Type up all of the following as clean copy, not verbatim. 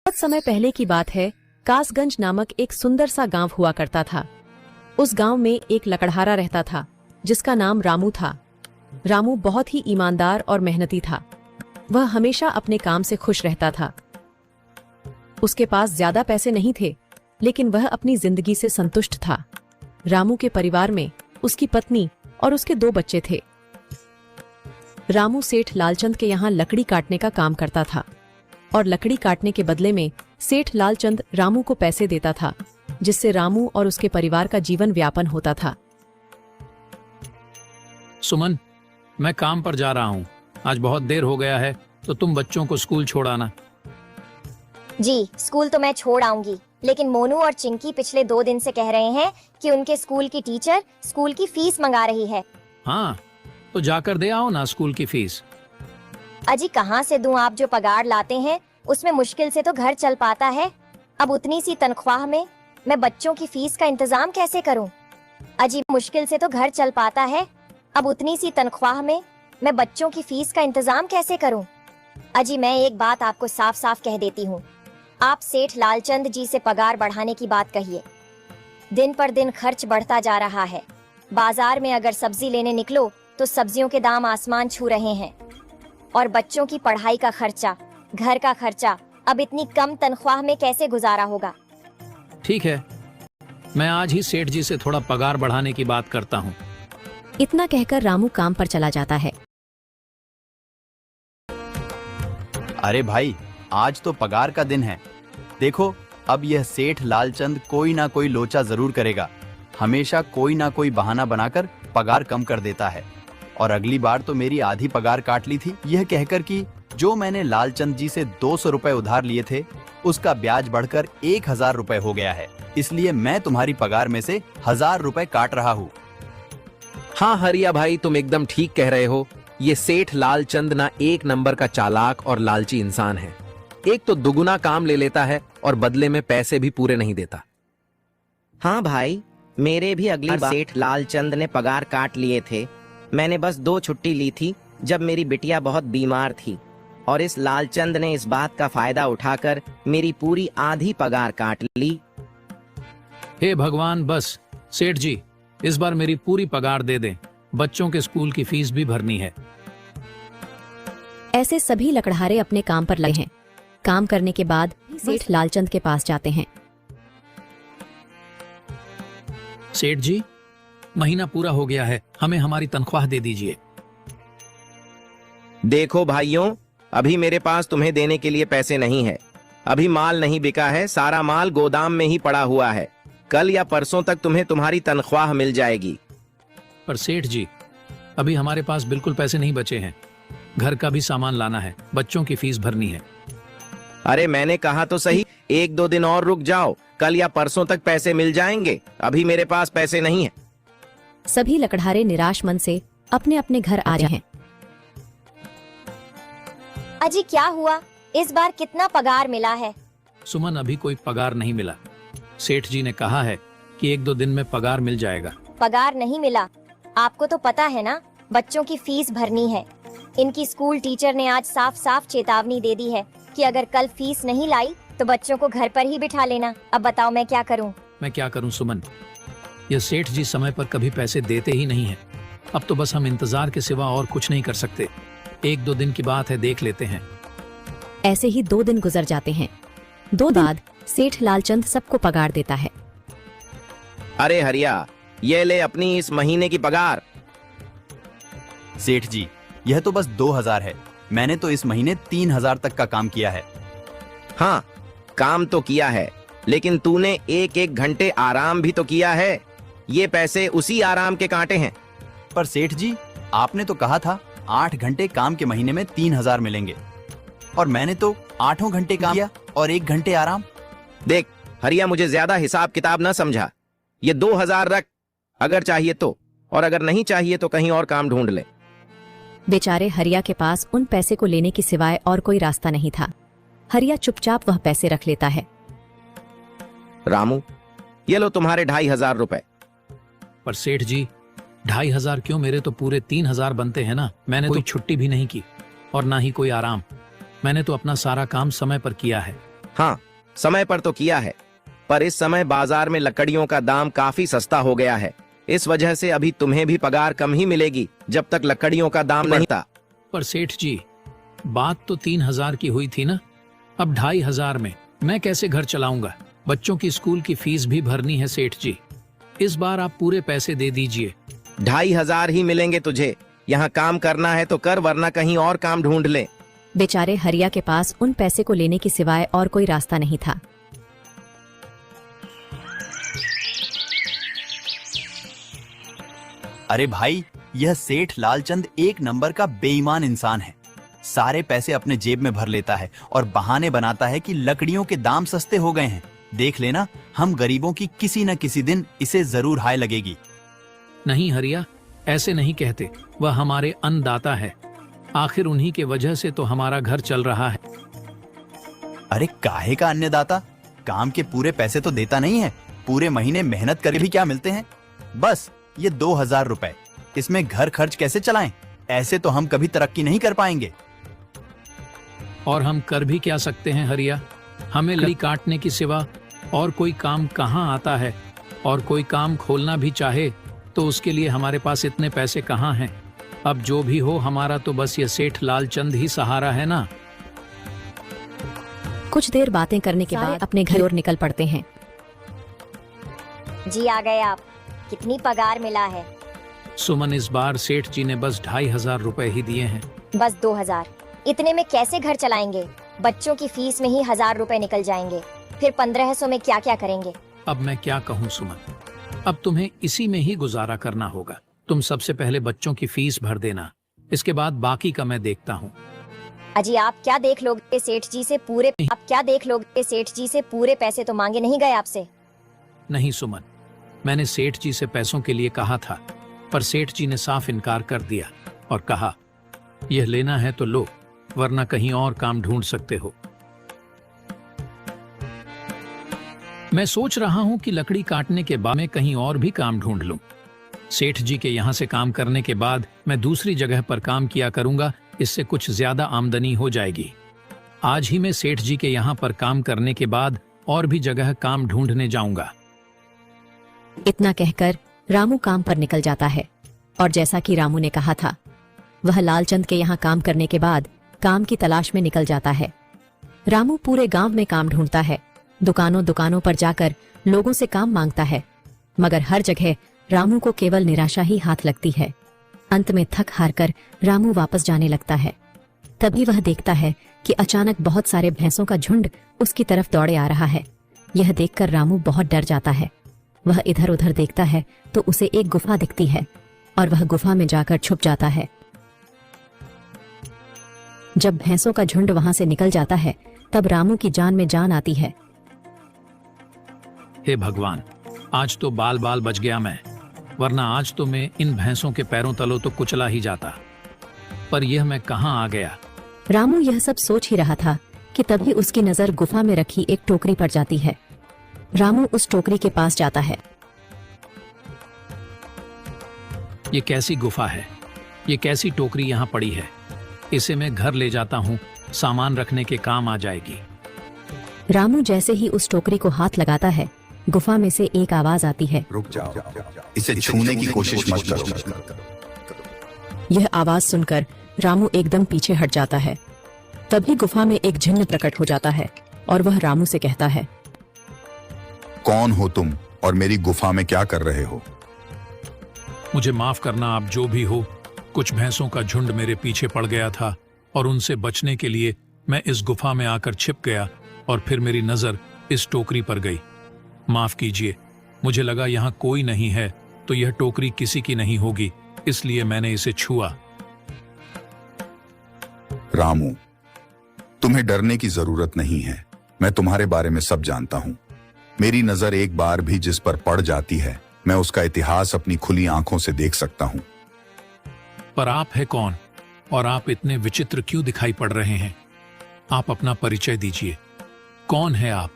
बहुत समय पहले की बात है। कासगंज नामक एक सुंदर सा गांव हुआ करता था। उस गांव में एक लकड़हारा रहता था जिसका नाम रामू था। रामू बहुत ही ईमानदार और मेहनती था। वह हमेशा अपने काम से खुश रहता था। उसके पास ज्यादा पैसे नहीं थे, लेकिन वह अपनी जिंदगी से संतुष्ट था। रामू के परिवार में उसकी पत्नी और उसके 2 बच्चे थे। रामू सेठ लालचंद के यहाँ लकड़ी काटने का काम करता था और लकड़ी काटने के बदले में सेठ लालचंद रामू को पैसे देता था, जिससे रामू और उसके परिवार का जीवन व्यापन होता था। सुमन, मैं काम पर जा रहा हूँ। आज बहुत देर हो गया है, तो तुम बच्चों को स्कूल छोड़ाना। जी, स्कूल तो मैं छोड़ आऊंगी, लेकिन मोनू और चिंकी पिछले 2 दिन से कह रहे हैं कि उनके स्कूल की टीचर स्कूल की फीस मंगा रही है। हाँ, तो जाकर दे आओ ना स्कूल की फीस। अजी कहाँ से दूं? आप जो पगार लाते हैं उसमें मुश्किल से तो घर चल पाता है। अब उतनी सी तनख्वाह में मैं बच्चों की फीस का इंतजाम कैसे करूं? अजी मुश्किल से तो घर चल पाता है। अब उतनी सी तनख्वाह में मैं बच्चों की फीस का इंतजाम कैसे करूं? अजी मैं एक बात आपको साफ साफ कह देती हूँ, आप सेठ लालचंद जी से पगार बढ़ाने की बात कहिए। दिन पर दिन खर्च बढ़ता जा रहा है। बाजार में अगर सब्जी लेने निकलो तो सब्जियों के दाम आसमान छू रहे हैं, और बच्चों की पढ़ाई का खर्चा, घर का खर्चा अब इतनी कम तनख्वाह में कैसे गुजारा होगा? ठीक है, मैं आज ही सेठ जी से थोड़ा पगार बढ़ाने की बात करता हूँ। इतना कहकर रामू काम पर चला जाता है। अरे भाई, आज तो पगार का दिन है। देखो, अब यह सेठ लालचंद कोई ना कोई लोचा जरूर करेगा। हमेशा कोई ना कोई बहाना बनाकर पगार कम कर देता है। और अगली बार तो मेरी आधी पगार काट ली थी, यह कहकर कि जो मैंने लालचंद जी से 200 रुपए उधार लिए थे, उसका ब्याज बढ़कर 1000 रुपए हो गया है। इसलिए मैं तुम्हारी पगार में से 1000 रुपए काट रहा हूँ। हाँ हरिया भाई, तुम एकदम ठीक कह रहे हो। ये सेठ लालचंद ना एक नंबर का चालाक और लालची इंसान है। एक तो दुगुना काम ले लेता है और बदले में पैसे भी पूरे नहीं देता। हाँ भाई, मेरे भी अगली बार सेठ लालचंद ने पगार काट लिए थे। मैंने बस 2 छुट्टी ली थी जब मेरी बिटिया बहुत बीमार थी, और इस लालचंद ने इस बात का फायदा उठाकर मेरी पूरी आधी पगार काट ली। हे भगवान, बस सेठ जी, इस बार मेरी पूरी पगार दे दें। बच्चों के स्कूल की फीस भी भरनी है। ऐसे सभी लकड़हारे अपने काम पर लगे हैं। काम करने के बाद सेठ लालचंद के पास जाते हैं। सेठ जी, महीना पूरा हो गया है, हमें हमारी तनख्वाह दे दीजिए। देखो भाइयों, अभी मेरे पास तुम्हें देने के लिए पैसे नहीं है। अभी माल नहीं बिका है, सारा माल गोदाम में ही पड़ा हुआ है। कल या परसों तक तुम्हें तुम्हारी तनख्वाह मिल जाएगी। पर सेठ जी, अभी हमारे पास बिल्कुल पैसे नहीं बचे हैं। घर का भी सामान लाना है, बच्चों की फीस भरनी है। अरे मैंने कहा तो सही, 1-2 दिन और रुक जाओ, कल या परसों तक पैसे मिल जाएंगे। अभी मेरे पास पैसे नहीं है। सभी लकड़हारे निराश मन से अपने अपने घर आ रहे हैं। अजी क्या हुआ? इस बार कितना पगार मिला है? सुमन, अभी कोई पगार नहीं मिला। सेठ जी ने कहा है कि 1-2 दिन में पगार मिल जाएगा। पगार नहीं मिला? आपको तो पता है ना, बच्चों की फीस भरनी है। इनकी स्कूल टीचर ने आज साफ साफ चेतावनी दे दी है कि अगर कल फीस नहीं लाई तो बच्चों को घर पर ही बिठा लेना। अब बताओ मैं क्या करूं? मैं क्या करूं सुमन, ये सेठ जी समय पर कभी पैसे देते ही नहीं है। अब तो बस हम इंतजार के सिवा और कुछ नहीं कर सकते। 1-2 दिन की बात है, देख लेते हैं। ऐसे ही 2 दिन गुजर जाते हैं। 2 दिन बाद सेठ लालचंद सबको पगार देता है। अरे हरिया, ये ले अपनी इस महीने की पगार। सेठ जी, यह तो बस 2000 है। मैंने तो इस महीने 3000 तक का काम किया है। हाँ, काम तो किया है, लेकिन तूने 1-1 घंटे आराम भी तो किया है। ये पैसे उसी आराम के कांटे हैं। पर सेठ जी, आपने तो कहा था 8 घंटे काम के महीने में 3000 मिलेंगे, और मैंने तो 8 घंटे काम किया और 1 घंटे आराम। देख हरिया, मुझे ज्यादा हिसाब किताब ना समझा। ये 2000 रख, अगर चाहिए तो, और अगर नहीं चाहिए तो कहीं और काम ढूंढ ले। बेचारे हरिया के पास उन पैसे को लेने की सिवाय और कोई रास्ता नहीं था। हरिया चुपचाप वह पैसे रख लेता है। रामू, ये लो तुम्हारे 2500 रुपए। पर सेठ जी, 2500 क्यों? मेरे तो पूरे 3000 बनते हैं ना। मैंने तो छुट्टी भी नहीं की और ना ही कोई आराम। मैंने तो अपना सारा काम समय पर किया है। हाँ, समय पर तो किया है, पर इस समय बाजार में लकड़ियों का दाम काफी सस्ता हो गया है। इस वजह से अभी तुम्हें भी पगार कम ही मिलेगी जब तक लकड़ियों का दाम नहीं था। पर सेठ जी, बात तो 3,000 की हुई थी ना, अब 2,500 में मैं कैसे घर चलाऊंगा? बच्चों की स्कूल की फीस भी भरनी है सेठ जी। इस बार आप पूरे पैसे दे दीजिए। 2,500 ही मिलेंगे तुझे। यहाँ काम करना है तो कर, वरना कहीं और काम ढूंढ ले। बेचारे हरिया के पास उन पैसे को लेने के सिवाय और कोई रास्ता नहीं था। अरे भाई, यह सेठ लालचंद एक नंबर का बेईमान इंसान है। सारे पैसे अपने जेब में भर लेता है और बहाने बनाता है कि लकड़ियों के दाम सस्ते हो गए हैं। देख लेना, हम गरीबों की किसी न किसी दिन इसे जरूर हाय लगेगी। नहीं हरिया, ऐसे नहीं कहते। वह हमारे अन्नदाता है, आखिर उन्हीं के वजह से तो हमारा घर चल रहा है। अरे काहे का अन्नदाता? काम के पूरे पैसे तो देता नहीं है। पूरे महीने मेहनत करके भी क्या मिलते हैं? बस ये 2,000 रुपए। इसमें घर खर्च कैसे चलाएं? ऐसे तो हम कभी तरक्की नहीं कर पाएंगे। और हम कर भी क्या सकते हैं हरिया? हमें लकड़ी काटने की सिवा और कोई काम कहाँ आता है? और कोई काम खोलना भी चाहे तो उसके लिए हमारे पास इतने पैसे कहाँ हैं? अब जो भी हो, हमारा तो बस ये सेठ लालचंद ही सहारा है ना। कुछ देर बातें करने के बाद अपने घर और निकल पड़ते हैं। जी आ गए आप। कितनी पगार मिला है? सुमन, इस बार सेठ जी ने बस 2,500 रुपए ही दिए हैं। बस 2,000? इतने में कैसे घर चलाएंगे? बच्चों की फीस में ही 1,000 रुपए निकल जाएंगे। फिर 1,500 में क्या क्या करेंगे? अब मैं क्या कहूँ सुमन, अब तुम्हें इसी में ही गुजारा करना होगा। तुम सबसे पहले बच्चों की फीस भर देना, इसके बाद बाकी का मैं देखता हूँ। अजी आप क्या देख लोगे सेठ जी से पूरे? आप क्या देख लोगे सेठ जी से पूरे पैसे तो मांगे नहीं गए आपसे? नहीं सुमन, मैंने सेठ जी से पैसों के लिए कहा था, पर सेठ जी ने साफ इनकार कर दिया और कहा, यह लेना है तो लो, वरना कहीं और काम ढूंढ सकते हो। मैं सोच रहा हूं कि लकड़ी काटने के बाद मैं कहीं और भी काम ढूंढ लूं। सेठ जी के यहां से काम करने के बाद मैं दूसरी जगह पर काम किया करूंगा, इससे कुछ ज्यादा आमदनी हो जाएगी। आज ही मैं सेठ जी के यहां पर काम करने के बाद और भी जगह काम ढूंढने जाऊंगा। इतना कहकर रामू काम पर निकल जाता है और जैसा कि रामू ने कहा था, वह लालचंद के यहाँ काम करने के बाद काम की तलाश में निकल जाता है। रामू पूरे गांव में काम ढूंढता है, दुकानों दुकानों पर जाकर लोगों से काम मांगता है, मगर हर जगह रामू को केवल निराशा ही हाथ लगती है। अंत में थक हार कर रामू वापस जाने लगता है। तभी वह देखता है कि अचानक बहुत सारे भैंसों का झुंड उसकी तरफ दौड़े आ रहा है। यह देखकर रामू बहुत डर जाता है। वह इधर उधर देखता है तो उसे एक गुफा दिखती है और वह गुफा में जाकर छुप जाता है। जब भैंसों का झुंड वहां से निकल जाता है तब रामू की जान में जान आती है। हे भगवान, आज तो बाल बाल बच गया मैं, वरना आज तो मैं इन भैंसों के पैरों तलों तो कुचला ही जाता। पर यह मैं कहाँ आ गया? रामू यह सब सोच ही रहा था कि तभी उसकी नजर गुफा में रखी एक टोकरी पर जाती है। रामू उस टोकरी के पास जाता है। ये कैसी गुफा है? ये कैसी टोकरी यहाँ पड़ी है? इसे मैं घर ले जाता हूँ, सामान रखने के काम आ जाएगी। रामू जैसे ही उस टोकरी को हाथ लगाता है, गुफा में से एक आवाज आती है, रुक जाओ, इसे छूने की कोशिश मत करो। यह आवाज सुनकर रामू एकदम पीछे हट जाता है। तभी गुफा में एक जिन्न प्रकट हो जाता है और वह रामू से कहता है, कौन हो तुम और मेरी गुफा में क्या कर रहे हो? मुझे माफ करना, आप जो भी हो। कुछ भैंसों का झुंड मेरे पीछे पड़ गया था और उनसे बचने के लिए मैं इस गुफा में आकर छिप गया और फिर मेरी नजर इस टोकरी पर गई। माफ कीजिए, मुझे लगा यहाँ कोई नहीं है तो यह टोकरी किसी की नहीं होगी, इसलिए मैंने इसे छुआ। रामू, तुम्हें डरने की जरूरत नहीं है। मैं तुम्हारे बारे में सब जानता हूँ। मेरी नजर एक बार भी जिस पर पड़ जाती है, मैं उसका इतिहास अपनी खुली आंखों से देख सकता हूँ। पर आप है कौन और आप इतने विचित्र क्यों दिखाई पड़ रहे हैं? आप अपना परिचय दीजिए, कौन है आप?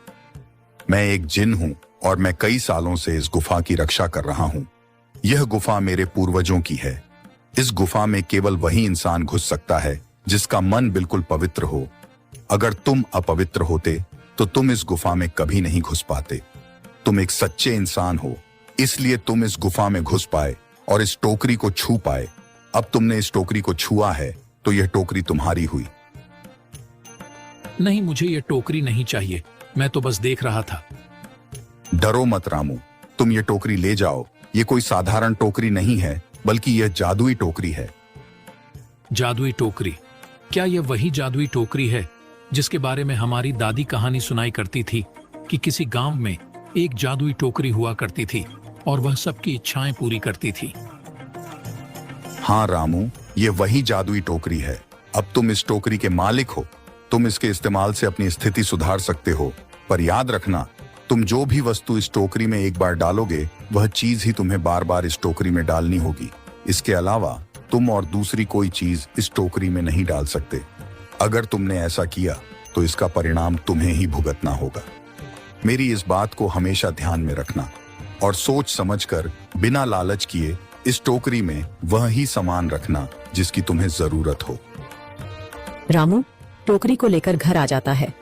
मैं एक जिन हूँ और मैं कई सालों से इस गुफा की रक्षा कर रहा हूँ। यह गुफा मेरे पूर्वजों की है। इस गुफा में केवल वही इंसान घुस सकता है जिसका मन बिल्कुल पवित्र हो। अगर तुम अपवित्र होते तो तुम इस गुफा में कभी नहीं घुस पाते। तुम एक सच्चे इंसान हो, इसलिए तुम इस गुफा में घुस पाए और इस टोकरी को छू पाए। अब तुमने इस टोकरी को छुआ है तो यह टोकरी तुम्हारी हुई। नहीं, मुझे ये टोकरी नहीं चाहिए, मैं तो बस देख रहा था। डरो मत रामू, तुम ये टोकरी ले जाओ। ये कोई साधारण टोकरी नहीं है, बल्कि यह जादुई टोकरी है। जादुई टोकरी? क्या यह वही जादुई टोकरी है जिसके बारे में हमारी दादी कहानी सुनाई करती थी कि किसी गांव में एक जादुई टोकरी हुआ करती थी और वह सबकी इच्छाएं पूरी करती थी? हाँ रामू, ये वही जादुई टोकरी है। अब तुम इस टोकरी के मालिक हो। तुम इसके इस्तेमाल से अपनी स्थिति सुधार सकते हो, पर याद रखना, तुम जो भी वस्तु इस टोकरी में एक बार डालोगे, वह चीज ही तुम्हें बार बार इस टोकरी में डालनी होगी। इसके अलावा तुम और दूसरी कोई चीज इस टोकरी में नहीं डाल सकते। अगर तुमने ऐसा किया तो इसका परिणाम तुम्हें ही भुगतना होगा। मेरी इस बात को हमेशा ध्यान में रखना और सोच समझकर बिना लालच किए इस टोकरी में वह ही सामान रखना जिसकी तुम्हें जरूरत हो। रामू टोकरी को लेकर घर आ जाता है।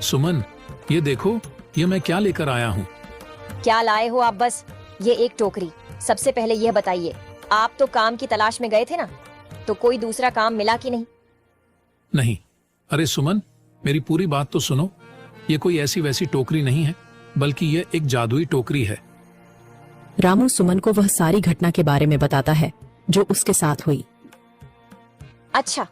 सुमन, ये देखो, ये मैं क्या लेकर आया हूँ। क्या लाए हो आप? बस ये एक टोकरी। सबसे पहले यह बताइए, आप तो काम की तलाश में गए थे ना, तो कोई दूसरा काम मिला कि नहीं? नहीं। अरे सुमन, मेरी पूरी बात तो सुनो। ये कोई ऐसी वैसी टोकरी नहीं है, बल्कि यह एक जादुई टोकरी है। रामू सुमन को वह सारी घटना के बारे में बताता है जो उसके साथ हुई। अच्छा,